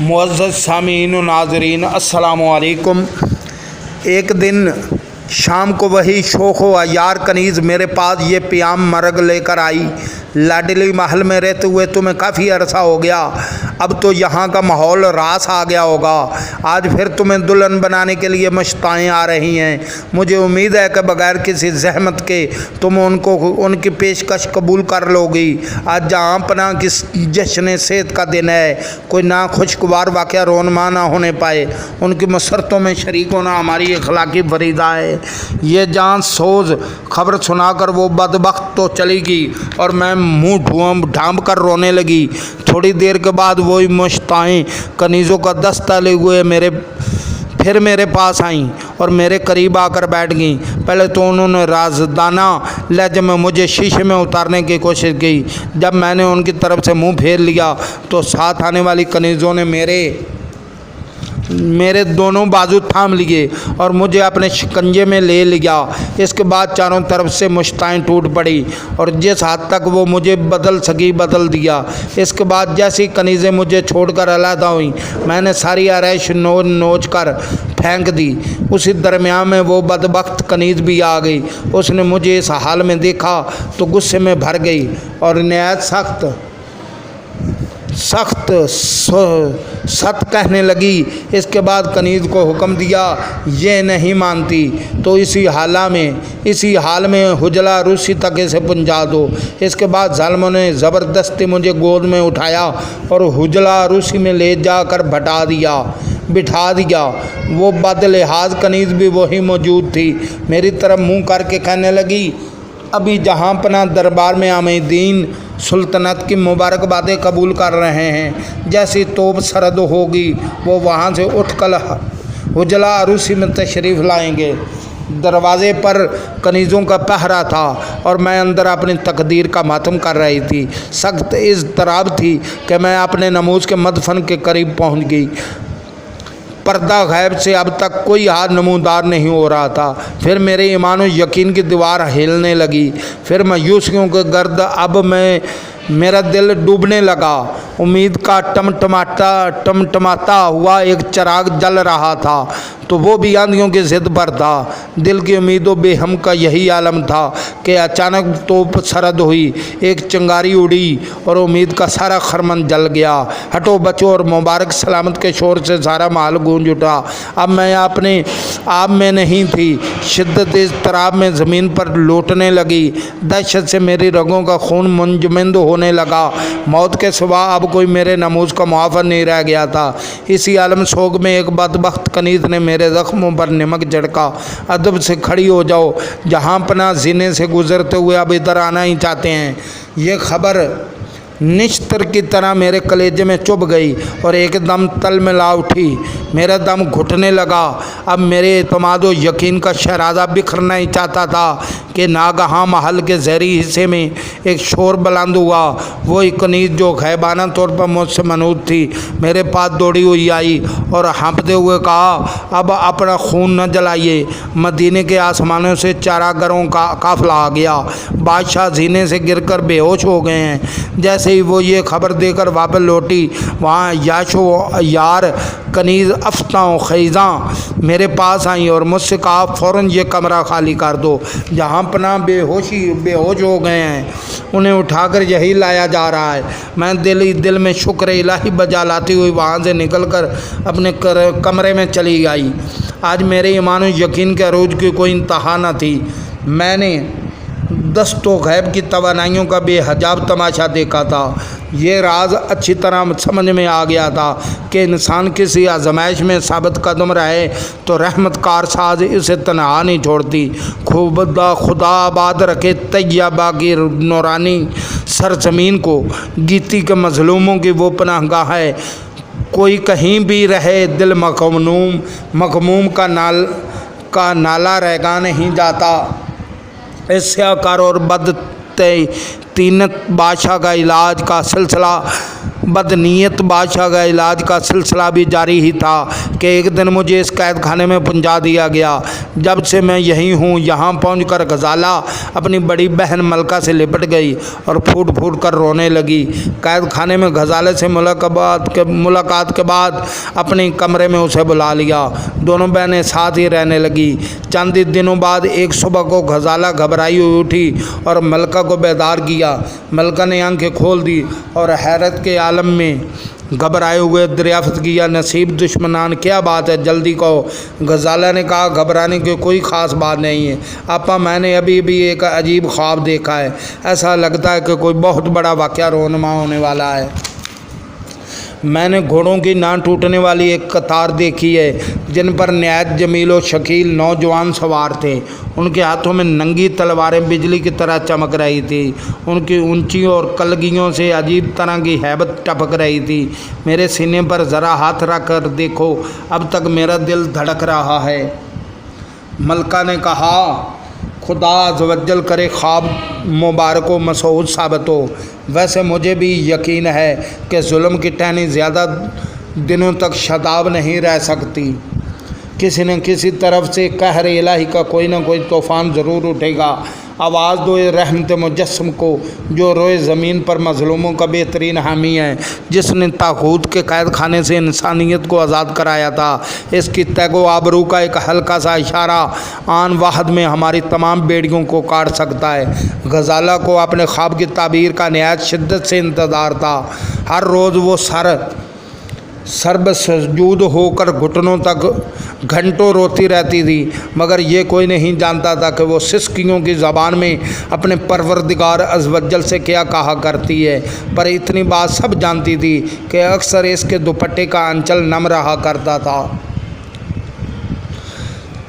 मुअज़्ज़ज़ सामीन व नाज़रीन अस्सलामु अलैकुम। एक दिन शाम को वही शोख व यार कनीज़ मेरे पास ये प्याम मरग लेकर आई। लाडली महल में रहते हुए तुम्हें काफ़ी अरसा हो गया, अब तो यहाँ का माहौल रास आ गया होगा। आज फिर तुम्हें दुल्हन बनाने के लिए मश्ताएँ आ रही हैं। मुझे उम्मीद है कि बगैर किसी जहमत के तुम उनकी पेशकश कबूल कर लोगी। आज जहाँ पनाह की जश्न सेहत का दिन है, कोई ना खुशगवार वाक़या रोनमा ना होने पाए। उनकी मसरतों में शरीक होना हमारी अखलाकी फरीदा है। ये जान सोज खबर सुनाकर वो बदबख्त तो चली गई और मैं मुँह ढांप कर रोने लगी। थोड़ी देर के बाद वही मुश्ताएँ कनीज़ों का दस्ता ले हुए मेरे पास आईं और मेरे करीब आकर बैठ गईं। पहले तो उन्होंने राजदाना लहजे में मुझे शीशे में उतारने की कोशिश की। जब मैंने उनकी तरफ से मुंह फेर लिया तो साथ आने वाली कनीज़ों ने मेरे दोनों बाजू थाम लिए और मुझे अपने शिकंजे में ले लिया। इसके बाद चारों तरफ से मुश्ताएँ टूट पड़ी और जिस हद तक वो मुझे बदल सकी बदल दिया। इसके बाद जैसी कनीज़ें मुझे छोड़कर अलहदा हुई, मैंने सारी आरैश नोच कर फेंक दी। उसी दरमियान में वो बदबख्त कनीज़ भी आ गई। उसने मुझे इस हाल में देखा तो गुस्से में भर गई और नहायत सख्त कहने लगी। इसके बाद कनीज़ को हुक्म दिया, ये नहीं मानती तो इसी हाल में हुजला रूसी तक इसे पहुंचा दो। इसके बाद ज़ालिमों ने ज़बरदस्ती मुझे गोद में उठाया और हुजला रूसी में ले जाकर बिठा दिया। वो बदलिहाज कनीज़ भी वही मौजूद थी। मेरी तरफ मुँह करके कहने लगी, अभी जहाँ पना दरबार में आमदीन सुल्तनत की मुबारकबादें कबूल कर रहे हैं। जैसी तोप सरद होगी वो वहाँ से उठकर हुजला अरूसी में तशरीफ़ लाएंगे। दरवाज़े पर कनीज़ों का पहरा था और मैं अंदर अपनी तकदीर का मातम कर रही थी। सख्त इज़्तिराब थी कि मैं अपने नमूज़ के मदफन के करीब पहुँच गई। पर्दा गैब से अब तक कोई हाथ नमूदार नहीं हो रहा था। फिर मेरे ईमान और यकीन की दीवार हिलने लगी। फिर मायूसियों के गर्द अब मेरा दिल डूबने लगा। उम्मीद का टमटमाता हुआ एक चिराग जल रहा था तो वो भी आंधियों की ज़िद पर था। दिल की उम्मीदों बेहम का यही आलम था कि अचानक तोप सरद हुई, एक चिंगारी उड़ी और उम्मीद का सारा खरमन जल गया। हटो बचो और मुबारक सलामत के शोर से सारा महल गूंज उठा। अब मैं अपने आप में नहीं थी। शिद्दत इज़्तिराब में ज़मीन पर लौटने लगी। दहशत से मेरी रगों का खून मुंजमद होने लगा। मौत के सिवा अब कोई मेरे नमूज़ का मुआफ़र नहीं रह गया था। इसी आलम शोक में एक बदबख्त कनीज़ ने मेरे ज़ख्मों पर नमक झड़का। अदब से खड़ी हो जाओ, जहाँ पना जीने से गुजरते हुए अब इधर आना ही चाहते हैं। ये खबर निश्तर की तरह मेरे कलेजे में चुभ गई और एकदम तल में ला उठी। मेरा दम घुटने लगा। अब मेरे एतमाद व यकीन का शहरादा बिखरना ही चाहता था कि नागहां महल के ज़हरी हिस्से में एक शोर बुलंद हुआ। वही कनीज़ जो गैबाना तौर पर मुझसे मनूद थी मेरे पास दौड़ी हुई आई और हाँफते हुए कहा, अब अपना खून न जलाइए। मदीने के आसमानों से चारागरों का काफ़िला आ गया। बादशाह जीने से गिरकर बेहोश हो गए हैं। जैसे ही वो ये खबर देकर वापस लौटी, वहाँ याशो यार कनीज़ अफ्तां खैज़ां मेरे पास आई और मुझसे कहा, फ़ौरन ये कमरा खाली कर दो। जहाँ पना बेहोश हो गए हैं, उन्हें उठाकर यही लाया जा रहा है। मैं दिल में शुक्र इलाही बजा लाती हुई वहाँ से निकलकर अपने कमरे में चली आई। आज मेरे ईमान और यकीन के अरूज की कोई इंतहा न थी। मैंने दस्तो गैब की तवानाइयों का बेहजाब तमाशा देखा था। ये राज अच्छी तरह समझ में आ गया था कि इंसान किसी आजमाइश में साबित कदम रहे तो रहमत कारसाज इसे तनहा नहीं छोड़ती। खुदा आबाद रखे तैयबा की नूरानी सरजमीन को, गीती के मजलूमों की वो पनाहगाह है। कोई कहीं भी रहे दिल मखमूम का नाला रहगा नहीं जाता। इस्याकार और बद तीनत बादशाह का इलाज का सिलसिला बदनीयत बादशाह का इलाज का सिलसिला भी जारी ही था कि एक दिन मुझे इस कैद खाने में पहुंचा दिया गया। जब से मैं यहीं हूँ, यहाँ पहुंचकर गजाला अपनी बड़ी बहन मलका से लिपट गई और फूट फूट कर रोने लगी। कैद खाने में गजाले से मुलाकात के बाद अपने कमरे में उसे बुला लिया। दोनों बहनें साथ ही रहने लगी। चंद ही दिनों बाद एक सुबह को गजाला घबराई हुई उठी और मलका को बेदार किया। मलका ने आंखें खोल दी और हैरत के आलम में घबराए हुए दरियाफ्त किया, नसीब दुश्मनान क्या बात है, जल्दी कहो। गजाला ने कहा, घबराने की कोई ख़ास बात नहीं है आपा, मैंने अभी भी एक अजीब ख्वाब देखा है। ऐसा लगता है कि कोई बहुत बड़ा वाक़या रोनमा होने वाला है। मैंने घोड़ों की ना टूटने वाली एक कतार देखी है जिन पर नहायत जमील और शकील नौजवान सवार थे। उनके हाथों में नंगी तलवारें बिजली की तरह चमक रही थी। उनकी ऊंची और कलगियों से अजीब तरह की हैबत टपक रही थी। मेरे सीने पर ज़रा हाथ रख कर देखो, अब तक मेरा दिल धड़क रहा है। मलका ने कहा, खुदा अज़्ज़वजल करे ख्वाब मुबारक व मसऊद साबित हो। वैसे मुझे भी यकीन है कि जुल्म की टहनी ज़्यादा दिनों तक शताब नहीं रह सकती। किसी न किसी तरफ से कहर इलाही का कोई ना कोई तूफ़ान ज़रूर उठेगा। आवाज़ दो रहमत मुजस्सम को, जो रोए ज़मीन पर मज़लूमों का बेहतरीन हामी है, जिसने ताक़ूत के कैद खाने से इंसानियत को आज़ाद कराया था। इसकी तैगो आबरू का एक हल्का सा इशारा आन वाहद में हमारी तमाम बेड़ियों को काट सकता है। गजाला को अपने ख्वाब की ताबीर का नहायत शिद्दत से इंतज़ार था। हर रोज़ वो सर्बसजूद होकर घुटनों तक घंटों रोती रहती थी, मगर ये कोई नहीं जानता था कि वो सिसकियों की ज़बान में अपने परवरदिगार अज़्ज़वजल से क्या कहा करती है। पर इतनी बात सब जानती थी कि अक्सर इसके दुपट्टे का अंचल नम रहा करता था।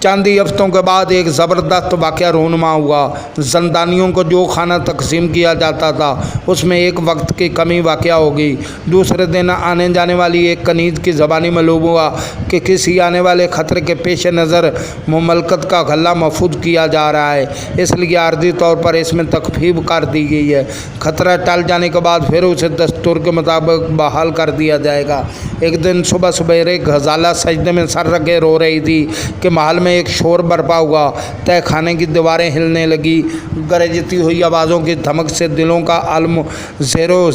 चंद ही हफ्तों के बाद एक ज़बरदस्त वाक़या रूनुमा हुआ। ज़ंदानियों को जो खाना तकसीम किया जाता था उसमें एक वक्त की कमी वाक़या हो गई। दूसरे दिन आने जाने वाली एक कनीज़ की ज़बानी मालूम हुआ कि किसी आने वाले ख़तरे के पेश नज़र मुमलकत का गला महफूज किया जा रहा है, इसलिए आर्जी तौर पर इसमें तखफीफ कर दी गई है। ख़तरा टल जाने के बाद फिर उसे दस्तूर के मुताबिक बहाल कर दिया जाएगा। एक दिन सुबह सवेरे गजाला सजदे में सर रखे रो रही थी कि महल में एक शोर बरपा हुआ। तय खाने की दीवारें हिलने लगी। गरजती हुई आवाज़ों की धमक से दिलों का आलम ज़ेरो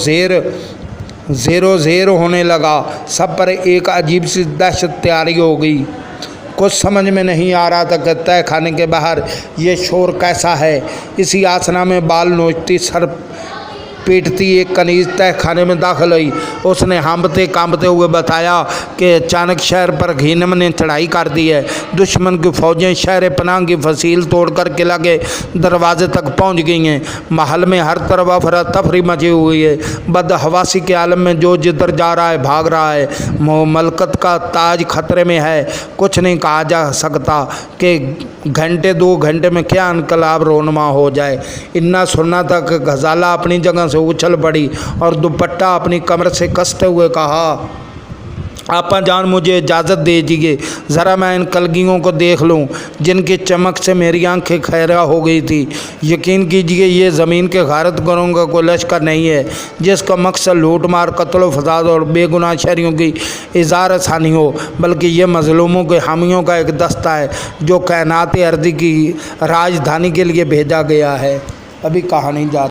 ज़ेर होने लगा। सब पर एक अजीब सी दहशत तैयारी हो गई। कुछ समझ में नहीं आ रहा था कि तय खाने के बाहर ये शोर कैसा है। इसी आसना में बाल नोचती सर पीटती एक कनीज़ तय खाने में दाखिल हुई। उसने हाँफते कांपते हुए बताया कि अचानक शहर पर घीनम ने चढ़ाई कर दी है। दुश्मन की फ़ौजें शहर पनाह की फसील तोड़कर किला के दरवाजे तक पहुंच गई हैं। महल में हर तरफ अफरा तफरी मची हुई है। बदहवासी के आलम में जो जिधर जा रहा है भाग रहा है। मलकत का ताज खतरे में है। कुछ नहीं कहा जा सकता कि घंटे दो घंटे में क्या इनकलाब रोनमा हो जाए। इतना सुनना था कि गजाला अपनी जगह से उछल पड़ी और दुपट्टा अपनी कमर से कसते हुए कहा, आपा जान मुझे इजाज़त दे दीजिए, ज़रा मैं इन कलगियों को देख लूँ जिनकी चमक से मेरी आंखें खैरा हो गई थी। यकीन कीजिए ये ज़मीन के गारत गरों का कोई लश्कर नहीं है जिसका मकसद लूट मार कत्ल फसाद और बेगुनाह शहरियों की इज़ार आसानी हो, बल्कि ये मज़लूमों के हामियों का एक दस्ता है जो कायनात अर्ज़ी की राजधानी के लिए भेजा गया है। अभी कहानी जा